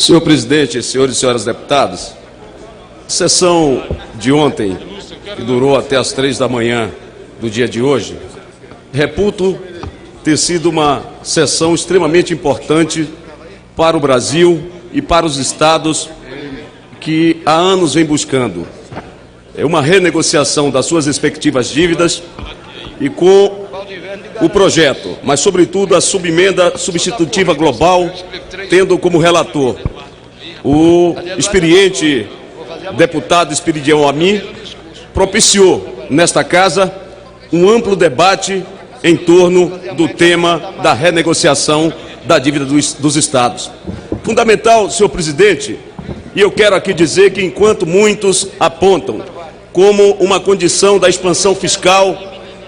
Senhor presidente, senhores e senhoras deputados, a sessão de ontem, que durou até as 3 da manhã do dia de hoje, reputo ter sido uma sessão extremamente importante para o Brasil e para os estados que há anos vem buscando uma renegociação das suas respectivas dívidas e com o projeto, mas sobretudo a subemenda substitutiva global, tendo como relator o experiente deputado Espiridião Amin, propiciou nesta casa um amplo debate em torno do tema da renegociação da dívida dos estados. Fundamental, senhor presidente, e eu quero aqui dizer que enquanto muitos apontam como uma condição da expansão fiscal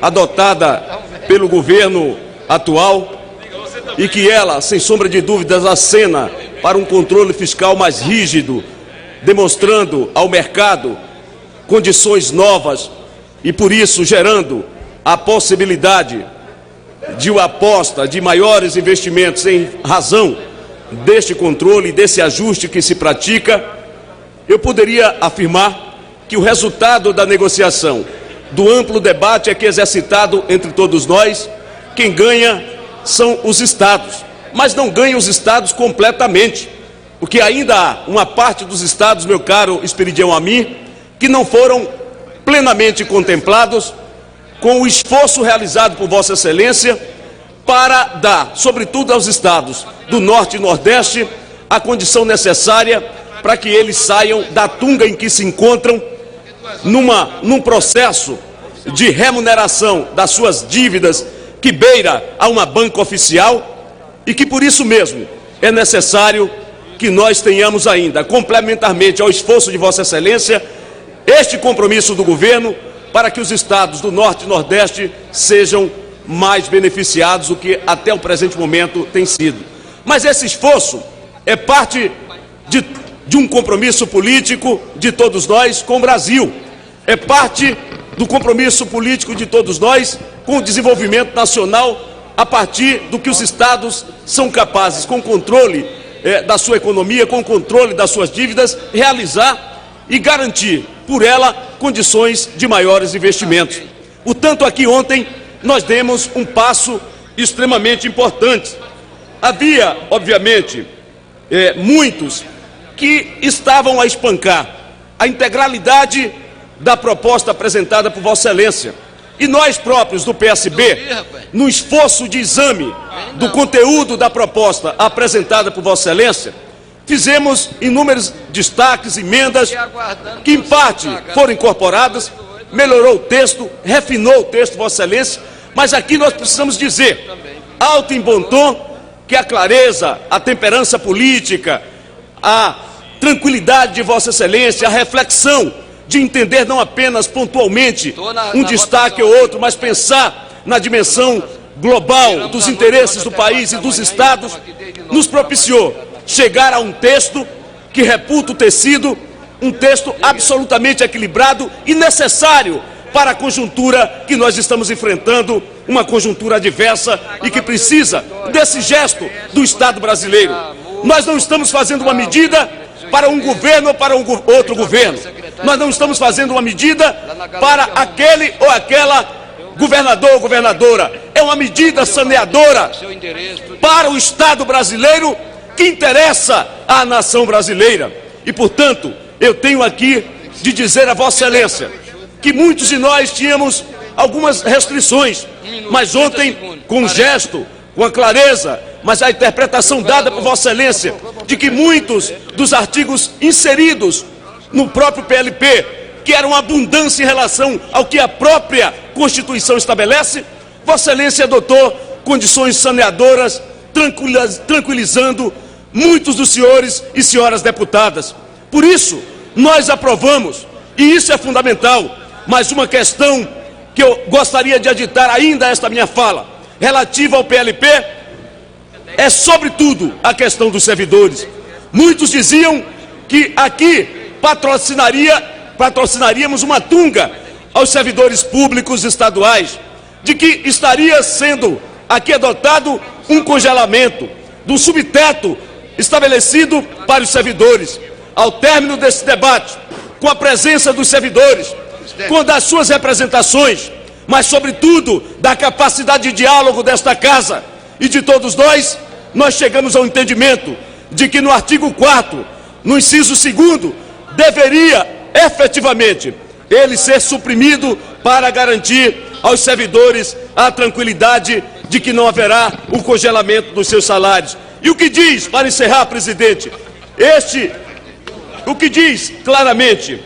adotada pelo governo atual e que ela, sem sombra de dúvidas, acena para um controle fiscal mais rígido, demonstrando ao mercado condições novas e, por isso, gerando a possibilidade de uma aposta de maiores investimentos em razão deste controle e desse ajuste que se pratica, eu poderia afirmar que o resultado da negociação, do amplo debate aqui exercitado entre todos nós, quem ganha são os estados, mas não ganham os estados completamente, porque ainda há uma parte dos estados, meu caro Espiridião Amin, que não foram plenamente contemplados com o esforço realizado por Vossa Excelência para dar, sobretudo aos estados do Norte e Nordeste, a condição necessária para que eles saiam da tunga em que se encontram, num processo de remuneração das suas dívidas que beira a uma banca oficial e que por isso mesmo é necessário que nós tenhamos ainda, complementarmente ao esforço de Vossa Excelência, este compromisso do governo para que os estados do Norte e Nordeste sejam mais beneficiados do que até o presente momento tem sido. Mas esse esforço é parte de um compromisso político de todos nós com o Brasil, é parte do compromisso político de todos nós com o desenvolvimento nacional a partir do que os estados são capazes, com controle da sua economia, com controle das suas dívidas, realizar e garantir por ela condições de maiores investimentos. Portanto, aqui ontem nós demos um passo extremamente importante. Havia, obviamente, muitos que estavam a espancar a integralidade da proposta apresentada por Vossa Excelência. E nós próprios do PSB, no esforço de exame do conteúdo da proposta apresentada por Vossa Excelência, fizemos inúmeros destaques, emendas, que em parte foram incorporadas, melhorou o texto, refinou o texto, Vossa Excelência, mas aqui nós precisamos dizer, alto em bom tom, que a clareza, a temperança política, a tranquilidade de Vossa Excelência, a reflexão de entender não apenas pontualmente um destaque ou outro, mas pensar na dimensão global dos interesses do país e dos estados, nos propiciou chegar a um texto que reputo ter sido um texto absolutamente equilibrado e necessário para a conjuntura que nós estamos enfrentando, uma conjuntura adversa e que precisa desse gesto do Estado brasileiro. Nós não estamos fazendo uma medida para um governo ou para outro governo. Nós não estamos fazendo uma medida para aquele ou aquela governador ou governadora. É uma medida saneadora para o Estado brasileiro que interessa à nação brasileira. E, portanto, eu tenho aqui de dizer a Vossa Excelência que muitos de nós tínhamos algumas restrições, mas ontem, com o gesto, com a clareza, mas a interpretação dada por Vossa Excelência de que muitos dos artigos inseridos no próprio PLP, que eram abundância em relação ao que a própria Constituição estabelece, Vossa Excelência adotou condições saneadoras, tranquilizando muitos dos senhores e senhoras deputadas. Por isso, nós aprovamos, e isso é fundamental, mas uma questão que eu gostaria de aditar ainda esta minha fala, relativa ao PLP, é sobretudo a questão dos servidores. Muitos diziam que aqui patrocinaríamos uma tunga aos servidores públicos estaduais, de que estaria sendo aqui adotado um congelamento do subteto estabelecido para os servidores. Ao término desse debate, com a presença dos servidores, com das suas representações, mas sobretudo da capacidade de diálogo desta casa e de todos nós chegamos ao entendimento de que no artigo 4º, no inciso 2º, deveria efetivamente ele ser suprimido para garantir aos servidores a tranquilidade de que não haverá o congelamento dos seus salários. E o que diz, para encerrar, presidente, o que diz claramente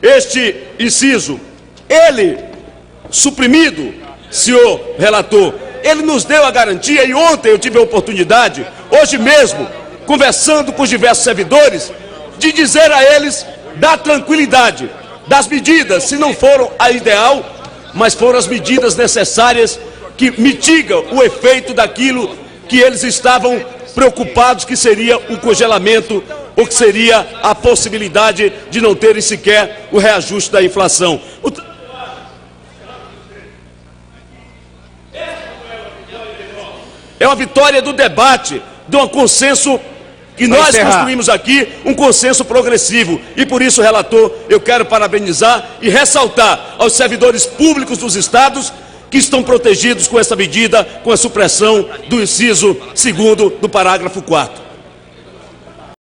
este inciso, ele suprimido, senhor relator, ele nos deu a garantia, e ontem eu tive a oportunidade, hoje mesmo, conversando com os diversos servidores, de dizer a eles da tranquilidade, das medidas, se não foram a ideal, mas foram as medidas necessárias que mitigam o efeito daquilo que eles estavam preocupados, que seria o congelamento, ou que seria a possibilidade de não terem sequer o reajuste da inflação. É uma vitória do debate, de um consenso que nós construímos aqui, um consenso progressivo. E por isso, relator, eu quero parabenizar e ressaltar aos servidores públicos dos estados que estão protegidos com essa medida, com a supressão do inciso 2º do parágrafo 4º.